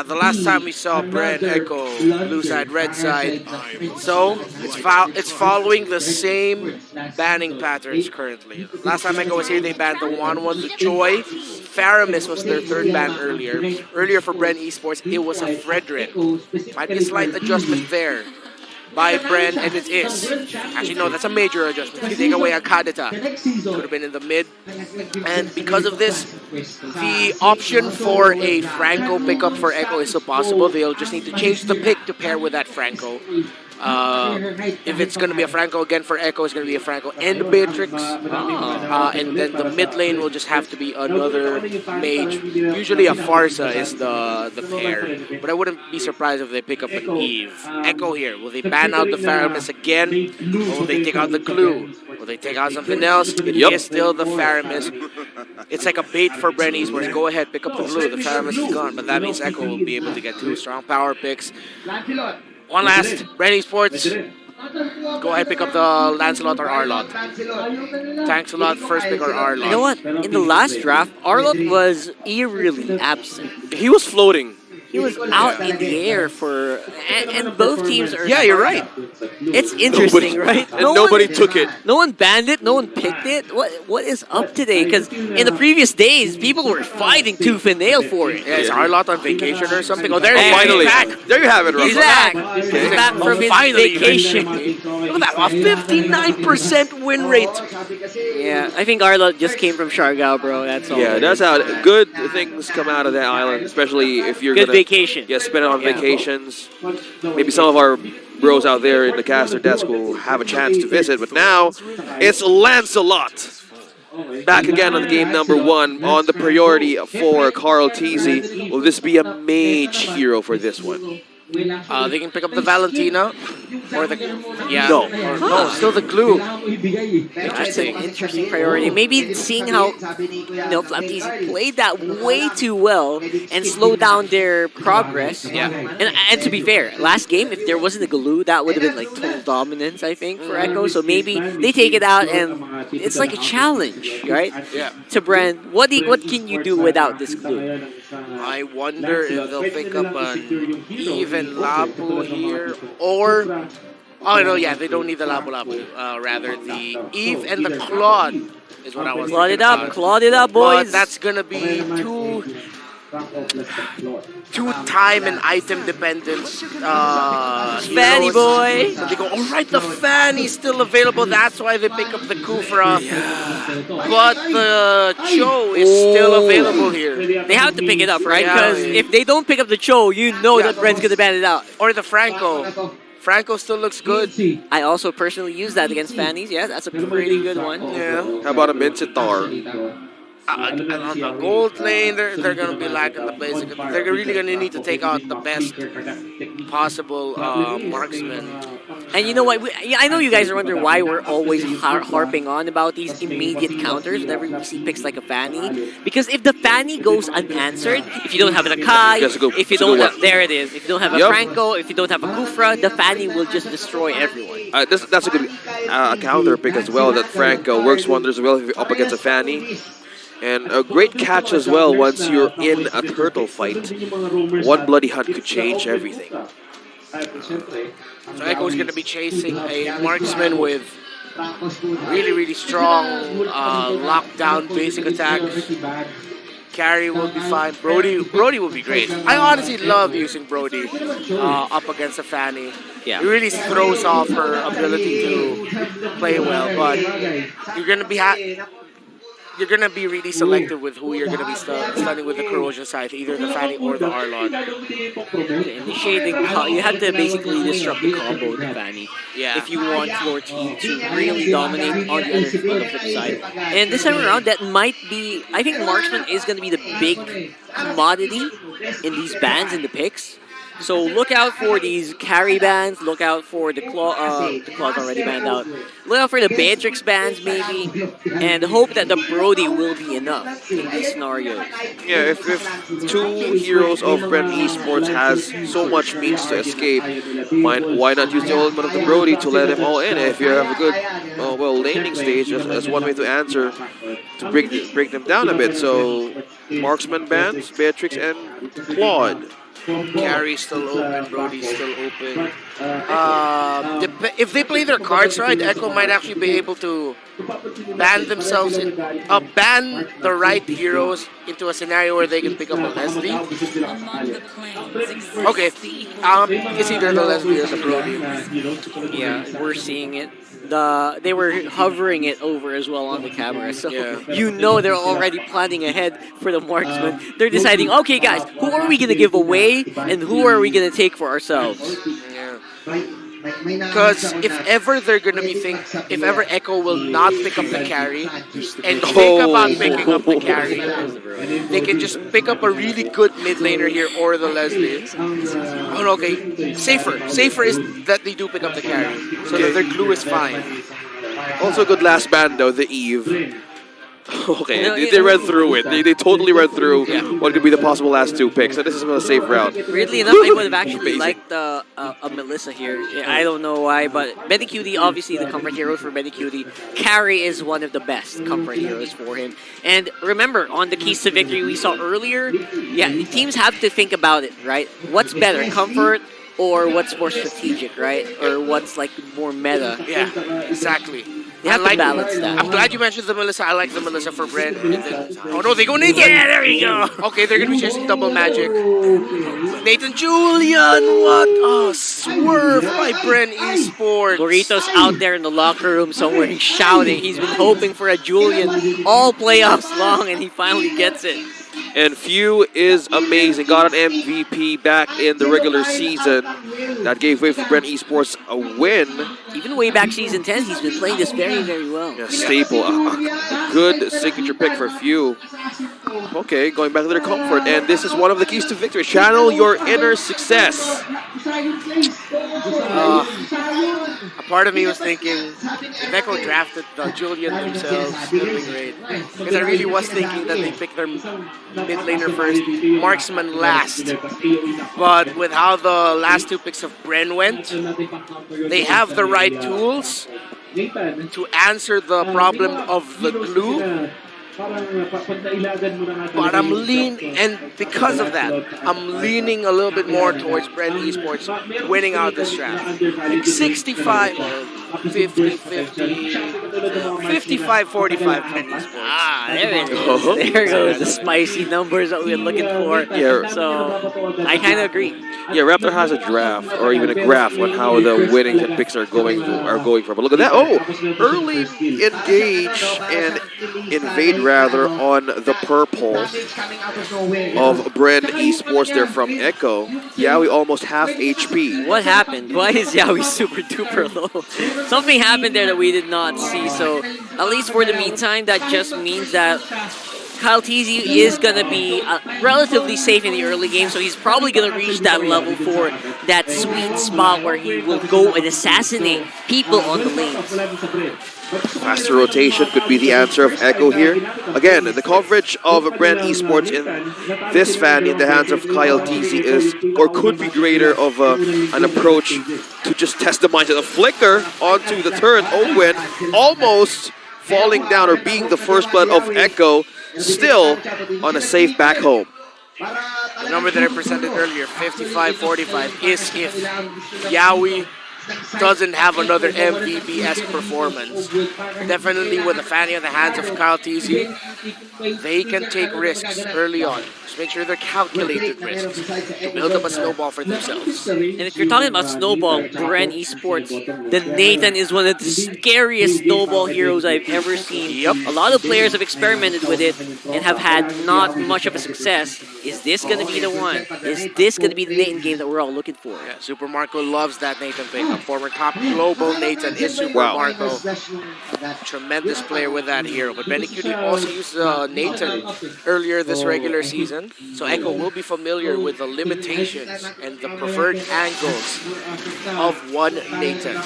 The last time we saw Bren Echo, blue side, red side. So it's following the same banning patterns currently. Last time Echo was here, they banned the 1-1, the Joy. Pharamis was their third ban earlier. Earlier for Bren Esports, it was a Frederick. Might be a slight adjustment there by Bren, and it is. Actually, no, that's a major adjustment. If you take away a Kadeta, could have been in the mid. And because of this, the option for a Franco pickup for Echo is still possible. They'll just need to change the pick to pair with that Franco. If it's going to be a Franco again for Echo, it's going to be a Franco and Beatrix. And then the mid lane will just have to be another mage. Usually a Farsa is the pair. But I wouldn't be surprised if they pick up an Eve. Echo here. Will they ban out the Pharamis again? Or will they take out the Glue? Will they take out something else? It is still the Pharamis. It's like a bait for Bren Esports. Go ahead, pick up the Glue. The Pharamis is gone. But that means Echo will be able to get 2 strong power picks. One last, Bren Esports. Go ahead, pick up the Lancelot or Arlot. Thanks a lot, first pick or Arlot. You know what? In the last draft, Arlot was eerily absent. He was floating. He was out in the air for, and both teams are. Yeah, you're right. It's interesting, right? And nobody took it. No one banned it. No one picked it. What is up today? Because in the previous days, people were fighting tooth and nail for it. Yeah, is Arlot on vacation or something? Oh, there's Finally. back. There you have it, He's Russell. back. He's back from his Finally. vacation. Look at that, a 59% win rate. Yeah, I think Arlot just came from Siargao, bro. That's all. Yeah, that's how good things come out of that island, especially if you're Good gonna vacation. spend it on vacations. Maybe some of our bros out there in the caster desk will have a chance to visit, but now it's Lancelot. Back again on game number 1 on the priority for kyletzy. Will this be a mage hero for this one? They can pick up the Valentina or the No. no, still the Glue. That's an interesting priority. Maybe seeing how flaptzy played that way too well and slow down their progress. Yeah. And to be fair, last game, if there wasn't a Galoo, that would have been like total dominance, I think, for Echo. So maybe they take it out and it's like a challenge, right? Yeah. To Bren, what can you do without this Glue? I wonder if they'll pick up an even Lapu here or. Oh no, yeah, they don't need the Lapu Lapu. Rather, the Eve and the Claude is what I was Claude it up, about. Claude it up, But boys. that's gonna be too time and item dependent. Fanny heroes. boy. So they go, all right, the Fanny's still available. That's why they pick up the Kufra. But the Cho is still available here. They have to pick it up, right? Yeah. Because if they don't pick up the Cho, you know that Bren's gonna ban it out. Or the Franco. Franco still looks good. I also personally use that against Fannies. Yeah, that's a pretty good one. Yeah. How about a Mincitar? On the gold lane, they're going to be lacking the basic. They're really going to need to take out the best possible marksman. And you know what? I know you guys are wondering why we're always harping on about these immediate counters whenever we see picks like a Fanny. Because if the Fanny goes unanswered, if you don't have an Akai, if you don't have, there it is, if you don't have a Franco, if you don't have a Kufra, the Fanny will just destroy everyone. That's a good counter pick as well. That Franco works wonders well if you're up against a Fanny. And a great catch as well once you're in a turtle fight. One bloody hunt could change everything. So Echo's going to be chasing a marksman with really, really strong lockdown basic attack. Carry will be fine. Brody will be great. I honestly love using Brody up against a Fanny. Yeah. It really throws off her ability to play well, but you're going to be you're going to be really selective with who you're going to be stunning with the corrosion scythe, either the Fanny or the Arlot. Initiating, you have to basically disrupt the combo with the Fanny. Yeah. If you want your team to really dominate on the flip side. And this time around, that might be, I think Marksman is going to be the big commodity in these bans in the picks. So look out for these carry bans, look out for the Claw's already banned out. Look out for the Beatrix bans maybe, and hope that the Brody will be enough in these scenarios. Yeah, if 2 heroes of Bren Esports has so much means to escape, why not use the ultimate of the Brody to let them all in? If you have a good, laning stage, as one way to answer, to break them down a bit. So, Marksman bans, Beatrix, and Claude. Carry's still open, Brody's still open. If they play their cards right, Echo might actually be able to ban the right heroes into a scenario where they can pick up a Leslie. Okay, it's either the Leslie or the Brody. Yeah, we're seeing it. They were hovering it over as well on the camera, so Yeah. you know they're already planning ahead for the marksman. They're deciding, okay, guys, who are we gonna give away, and who are we gonna take for ourselves? Yeah. Because if ever they're gonna if ever Echo will not pick up the carry and think about picking up the carry, they can just pick up a really good mid laner here or the Leslie. Oh, no, okay, safer is that they do pick up the carry, so that their glue is fine. Also, good last band though, the Eve. Okay, No, they read through it. They totally read through what could be the possible last two picks, and this is a safe route. Weirdly enough, I would have actually Amazing. liked a Melissa here. Yeah, I don't know why, but Medicutie, obviously the comfort heroes for Medicutie. Carry is one of the best comfort heroes for him. And remember, on the keys to victory we saw earlier, teams have to think about it, right? What's better, comfort or what's more strategic, right? Or what's like more meta? Yeah, exactly. They have to balance that. I'm glad you mentioned the Melissa. I like the Melissa for Bren. Oh no, they go Nathan. Yeah, there you go. Okay, they're gonna be chasing double magic. Nathan Julian, what a swerve by Bren Esports. Burrito's out there in the locker room somewhere. He's shouting. He's been hoping for a Julian all playoffs long, and he finally gets it. And pheww is amazing. Got an MVP back in the regular season. That gave way for Bren Esports a win. Even way back season 10, he's been playing this very, very well. Yeah, staple. A good signature pick for pheww. Okay, going back to their comfort. And this is one of the keys to victory. Channel your inner success. A part of me was thinking, if Echo drafted the Julian themselves, it would be great. Because I really was thinking that they picked their mid laner first, marksman last. But with how the last two picks of Bren went, they have the right tools to answer the problem of the glue. But and because of that, I'm leaning a little bit more towards Bren Esports winning out this draft. Like 65, 50, 50, 55, 45 Bren Esports. Ah, there it is. There goes the spicy numbers that we were looking for. Yeah. So, I kind of agree. Yeah, Raptor has a draft or even a graph on how the winning picks are going from. But look at that! Oh, early engage and invade rather on the purple of Bren Esports there from Echo. Yaoi almost half HP. What happened? Why is Yaoi super duper low? Something happened there that we did not see. So at least for the meantime, that just means that kyletzy is going to be relatively safe in the early game, so he's probably going to reach that level for that sweet spot where he will go and assassinate people on the lanes. Faster rotation could be the answer of Echo here. Again, the coverage of Bren Esports in this fan in the hands of kyletzy is, or could be greater of an approach to just test the mindset. A flicker onto the turret, owgwen almost falling down or being the first blood of Echo, still on a safe back home. The number that I presented earlier, 55-45, is if Yaoi doesn't have another MVP-esque performance. Definitely with a fanny on the hands of kyletzy, they can take risks early on. Just make sure they're calculated risks to build up a snowball for themselves. And if you're talking about snowball, Bren Esports, the Nathan is one of the scariest snowball heroes I've ever seen. Yep. A lot of players have experimented with it and have had not much of a success. Is this going to be the one? Is this going to be the Nathan game that we're all looking for? Yeah, Supermarco loves that Nathan pick. A former top global Nathan is Supermarco. Tremendous player with that hero. But Medicutie also used Nathan earlier this regular season, so Echo will be familiar with the limitations and the preferred angles of one Nathan.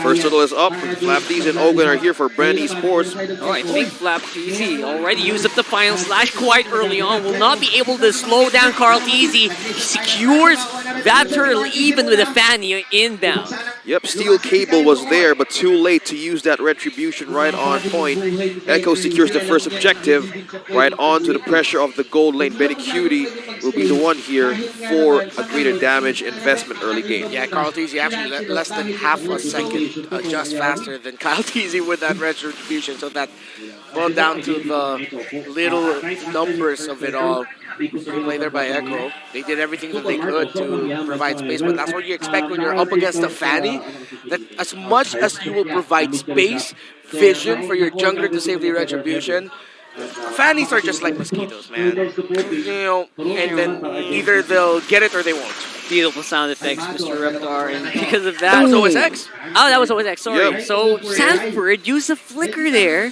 First total is up. flaptzy and owgwen are here for Bren Esports. Oh, I think flaptzy already used up the final slash quite early on. Will not be able to slow down kyletzy. He secures that turtle even with a fanny inbound. Yep, steel cable was there, but too late to use that retribution right on point. Echo secures the first objective, right onto the pressure of the gold lane. Benny Cutie will be the one here for a greater damage investment early game. Yeah, Carl Teasy actually less than half a second just faster than Kyle Teasy with that retribution. So that brought down to the little numbers of it all. Good play there by Echo. They did everything that they could to provide space, but that's what you expect when you're up against a Fanny. That as much as you will provide space, vision for your jungler to save the retribution, Fannies are just like mosquitoes, man. And then either they'll get it or they won't. Beautiful sound effects, Mr. Reptar, and because of That that... was OSX. Oh, that was OSX, sorry. Yep. So, Sanford used a flicker there.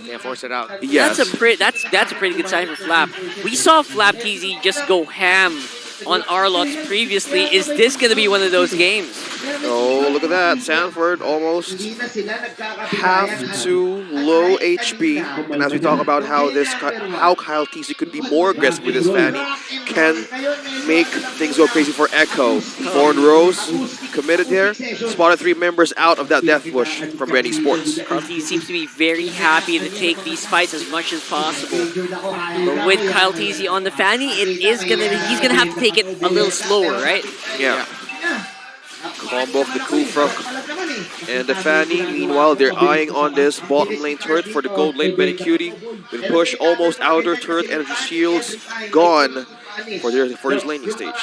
Yeah, force it out. Yes. That's a pretty good sign for Flap. We saw flaptzy just go ham on Arlots previously. Is this going to be one of those games? Oh, look at that. Sanford almost half to low HP. And as we talk about how kyletzy could be more aggressive with his Fanny, can make things go crazy for Echo. Thorn Rose committed there. Spotted 3 members out of that death bush from Bren Esports. kyletzy seems to be very happy to take these fights as much as possible. But with kyletzy on the Fanny, he's gonna have to take it a little slower, right? Yeah. Combo of the Kufra and the Fanny. Meanwhile, they're eyeing on this bottom lane turret for the gold lane Benny Cutie. With push almost outer turret, energy shields gone for his laning stage.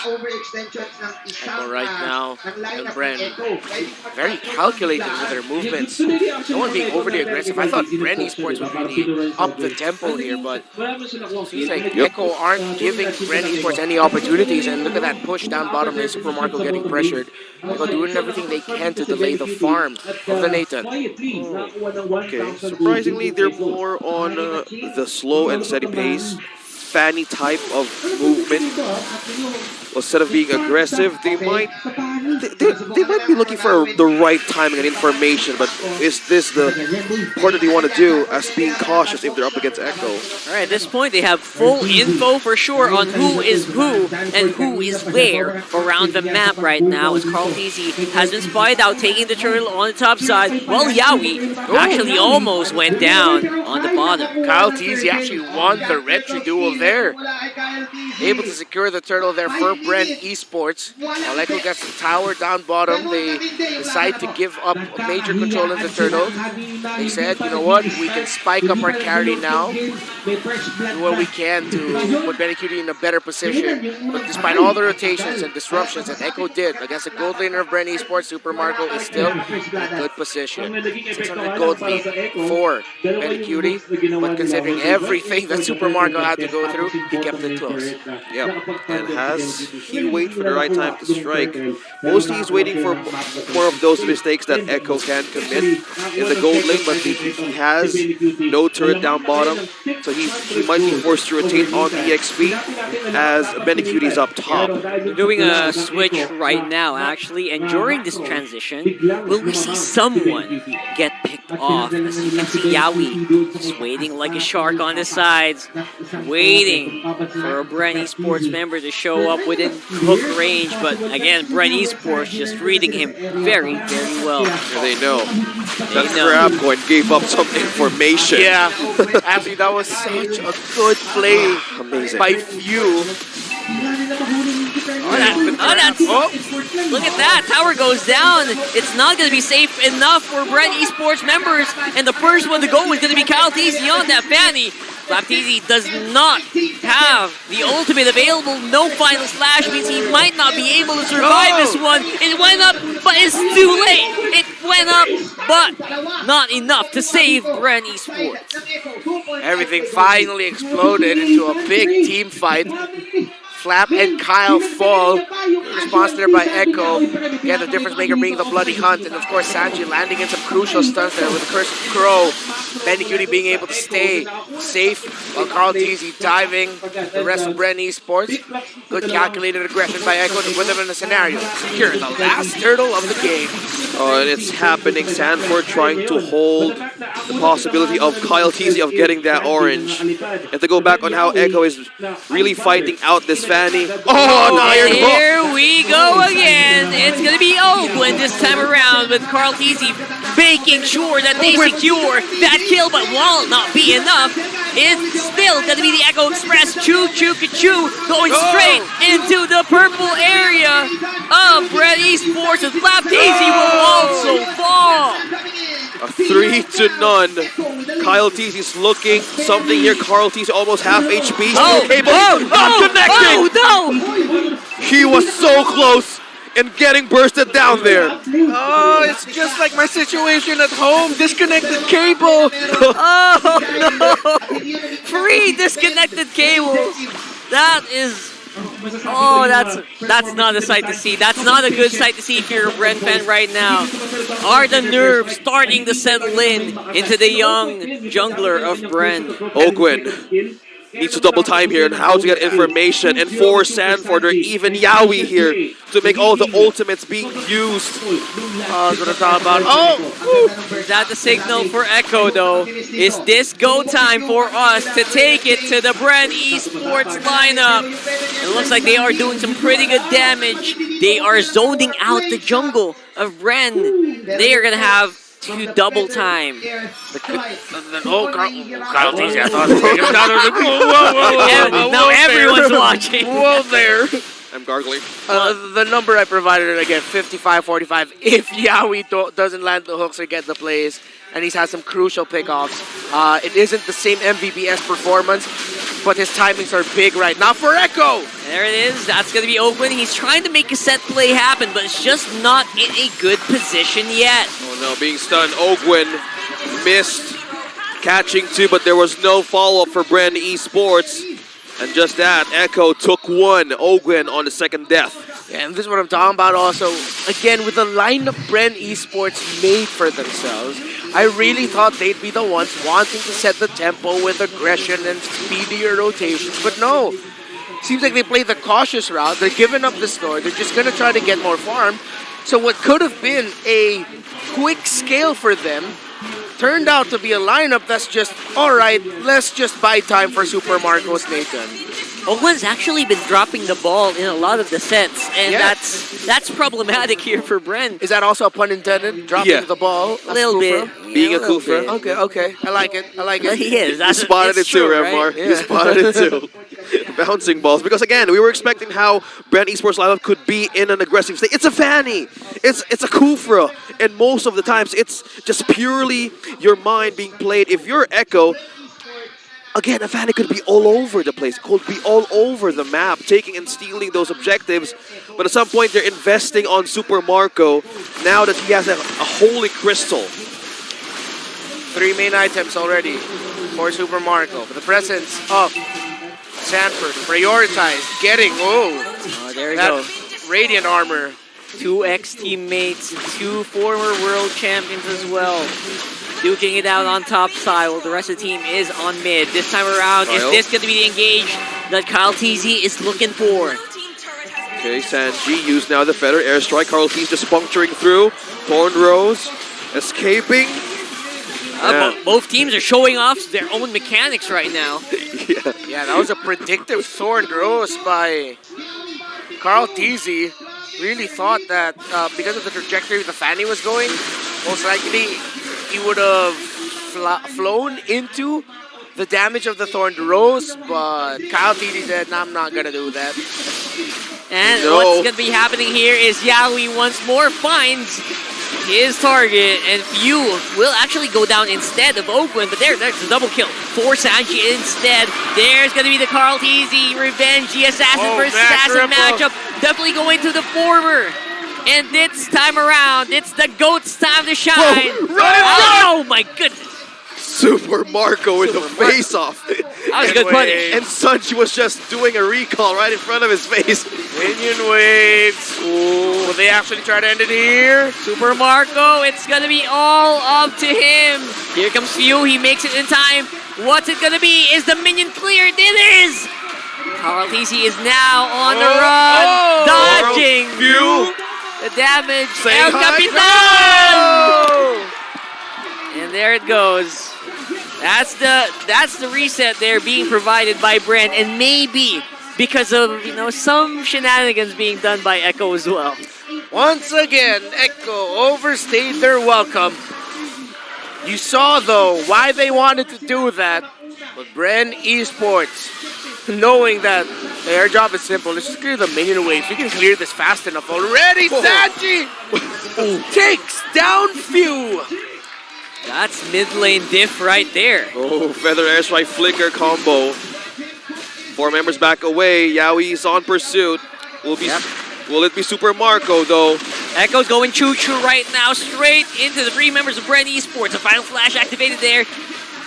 Echo right now and Bren very calculated with their movements. No one being overly aggressive. I thought Bren Esports would really up the tempo here, but it seems like Echo aren't giving Bren Esports any opportunities. And look at that push down bottom lane. Supermarco getting pressured. Echo doing everything they can to delay the farm of the Nathan. Okay, surprisingly, they're more on the slow and steady pace. Fanny type of movement. Instead of being aggressive, they might be looking for the right timing and information, but is this the part that they want to do as being cautious if they're up against Echo? Alright, at this point they have full info for sure on who is who and who is where around the map right now, as kyletzy has been spied out taking the turtle on the top side, while Yowie actually almost went down on the bottom. kyletzy actually won the retro duel there. Able to secure the turtle there for Bren Esports. While Echo gets the tower down bottom, they decide to give up major control of the turtle. They said, you know what, we can spike up our carry now. Do what we can to put Benny Cutie in a better position. But despite all the rotations and disruptions that Echo did against the gold laner of Bren Esports, Supermarco is still in a good position. 600 gold lead for Benny Cutie. But considering everything that Supermarco had to go through, he kept it close. Yep, and has he wait for the right time to strike? Mostly he's waiting for more of those mistakes that Echo can commit in the gold lane, but he has no turret down bottom, so he might be forced to rotate on the EXP as Benny Cutie's up top. They're doing a switch right now, actually, and during this transition, will we see someone get picked off? As you can see, Yowie just waiting like a shark on the sides, waiting for a Bren Esports member to show up within hook range, but again, Bren Esports just reading him very, very well. Yeah, they know. That grab coin gave up some information. Yeah, actually that was such a good play by pheww. Look at that, tower goes down. It's not going to be safe enough for Bren Esports members, and the first one to go is going to be kyletzy on that Fanny. flaptzy does not have the ultimate available. No final slash means he might not be able to survive this one. It went up, but it's too late. It went up, but not enough to save Bren Esports. Everything finally exploded into a big team fight. Flap and Kyle fall. Response there by Echo. Again, the difference maker being the bloody hunt. And of course, Sanji landing in some crucial stunts there with the Curse of Crow. Benny Cutie being able to stay safe while kyletzy diving. The rest of Bren Esports. Good calculated aggression by Echo to put them in the scenario. Secure the last turtle of the game. Oh, and it's happening. Sanford trying to hold the possibility of kyletzy of getting that orange. And to go back on how Echo is really fighting out this Fanny. Oh, an iron hook! Here we go again. It's going to be owgwen owgwen this time around with kyletzy making sure that they secure that kill, but while not be enough, it's still going to be the Echo Express. Choo Choo Ka-Choo going straight into the purple area of Bren Esports, and flaptzy will also fall. A 3-0. Kyletzy's looking something here. kyletzy almost half HP. Connected. No! He was so close and getting bursted down there. Oh, it's just like my situation at home. Disconnected cable. Oh no! Free disconnected cables. That is. Oh, that's not a sight to see. That's not a good sight to see if you're a Bren fan right now. Are the nerves starting to settle in into the young jungler of Bren? owgwen needs to double time here on how to get information and force Sanford or even Yowie here to make all the ultimates being used. That's what I'm talking about. Oh! Is that the signal for Echo though? Is this go time for us to take it to the Bren Esports lineup? It looks like they are doing some pretty good damage. They are zoning out the jungle of Bren. They are gonna have to double time. kyletzy, I thought. Now everyone's watching. Whoa there. I'm gargling. The number I provided again, 55-45. If Yowie doesn't land the hooks or get the plays, and he's had some crucial pickoffs, it isn't the same MVBS performance, but his timings are big right now for Echo. There it is. That's going to be owgwen. He's trying to make a set play happen, but it's just not in a good position yet. Oh no, being stunned. owgwen missed catching two, but there was no follow-up for Bren Esports. And just that, Echo took one. owgwen on the second death. Yeah, and this is what I'm talking about also. Again, with the lineup Bren Esports made for themselves, I really thought they'd be the ones wanting to set the tempo with aggression and speedier rotations, but no. Seems like they played the cautious route. They're giving up the store. They're just going to try to get more farm. So what could have been a quick scale for them turned out to be a lineup that's just, all right, let's just buy time for Supermarco's Nathan. owgwen's actually been dropping the ball in a lot of the sets, and Yeah. that's problematic here for Bren. Is that also a pun intended? Dropping Yeah. the ball? A little bit. Being a little Kufra. bit. Okay, okay. I like it. I like it. He is. You spotted it it's too, true, Remar. right? You spotted it too. Bouncing balls. Because again, we were expecting how Bren Esports lineup could be in an aggressive state. It's a Fanny. It's a Kufra. And most of the times, it's just purely your mind being played. If you're Echo, again, a Fanny could be all over the place. Could be all over the map, taking and stealing those objectives. But at some point, they're investing on Supermarco now that he has a holy crystal. 3 main items already for Supermarco. But the presence of Sanford prioritized getting, Oh, there you go. Radiant armor. 2 ex-teammates, 2 former world champions as well. Duking it out on top side while the rest of the team is on mid. This time around, is this going to be the engage that kyletzy is looking for? Okay, Sanji used now the feather airstrike. kyletzy's just puncturing through. Thorn Rose escaping. Both teams are showing off their own mechanics right now. Yeah, that was a predictive Thorn Rose by kyletzy. Really thought that because of the trajectory the Fanny was going, most likely he would have flown into the damage of the Thorned Rose, but kyletzy said, no, I'm not going to do that. And what's going to be happening here is Yowie once more finds his target, and pheww will actually go down instead of owgwen, but there's a double kill for Sanji instead. There's going to be the kyletzy revenge, the assassin versus assassin matchup. Definitely going to the former. And this time around, it's the GOAT's time to shine. Oh my goodness. Supermarco with a face-off. That was a good punish. And Sanji was just doing a recall right in front of his face. Minion waves. Will they actually try to end it here? Supermarco, it's going to be all up to him. Here comes pheww, he makes it in time. What's it going to be? Is the minion cleared? It is! kyletzy is now on the run, dodging pheww. the damage. El Capitan! And there it goes. That's the reset there being provided by Bren, and maybe because of some shenanigans being done by Echo as well. Once again, Echo overstayed their welcome. You saw, though, why they wanted to do that. But Bren Esports, knowing that their job is simple, let's just clear the minion waves. We can clear this fast enough already. Sanji takes down pheww. That's mid lane diff right there. Oh, feather airstrike flicker combo. 4 members back away. Yowie's on pursuit. Will it be Supermarco though? Echo's going choo-choo right now, straight into the 3 members of Bren Esports. A final flash activated there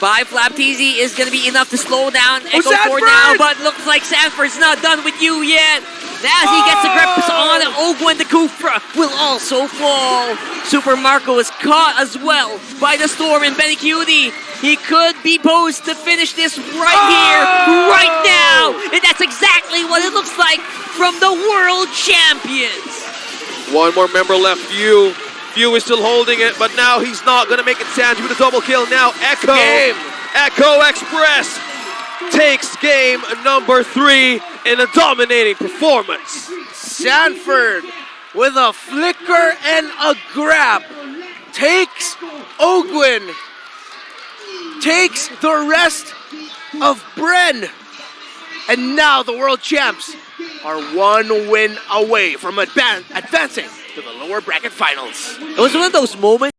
by flaptzy is going to be enough to slow down Echo for now, but looks like Sanford's not done with you yet. As he gets the grips on owgwen, the Kufra will also fall. Supermarco is caught as well by the storm, and Benny Cutie, he could be posed to finish this right here, right now. And that's exactly what it looks like from the world champions. 1 more member left, pheww. pheww is still holding it, but now he's not going to make it Sanji with a double kill. Now Echo, Echo Express takes game number 3 in a dominating performance. Sanford with a flicker and a grab takes owgwen, takes the rest of Bren, and now the world champs are 1 win away from advancing to the lower bracket finals. It was one of those moments